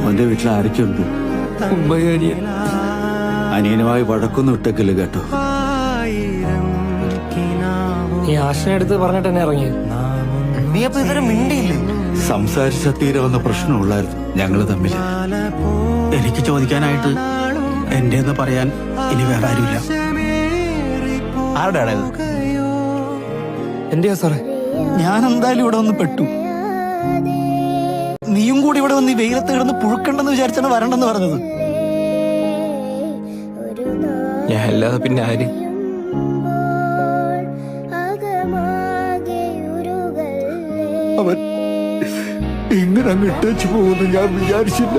മോന്റെ വീട്ടിൽ ആരൊക്കെയുണ്ട്? അനിയനുമായി വഴക്കൊന്നും ഇട്ടേക്കില്ല കേട്ടോ. ഈ ആശനെടുത്ത് പറഞ്ഞിട്ട് തന്നെ ഇറങ്ങി. നീ അപ്പൊ ഇതുവരെ മിണ്ടിയില്ലേ? സംസാരിച്ച തീരാവുന്ന പ്രശ്നമുള്ളായിരുന്നു ഞങ്ങള് തമ്മിൽ. എനിക്ക് ചോദിക്കാനായിട്ട് എന്റെ എന്ന് പറയാൻ ഇനി വേറെ ആരുമില്ല. ആരുടെയാണ് ഇത്? എന്റെയോ സാറേ? ഞാൻ എന്തായാലും ഇവിടെ വന്ന് പെട്ടു. നീയും കൂടി ഇവിടെ വന്ന് ഈ വെയിലത്ത് കിടന്ന് പുഴുക്കണ്ടെന്ന് വിചാരിച്ചാണ് വരണ്ടെന്ന് പറഞ്ഞത്. ഞാൻ അല്ലാതെ പിന്നെ ആര്? അവൻ ഇങ്ങനെ അങ്ങ് ഇട്ടേച്ചു പോകുന്നു ഞാൻ വിചാരിച്ചില്ല.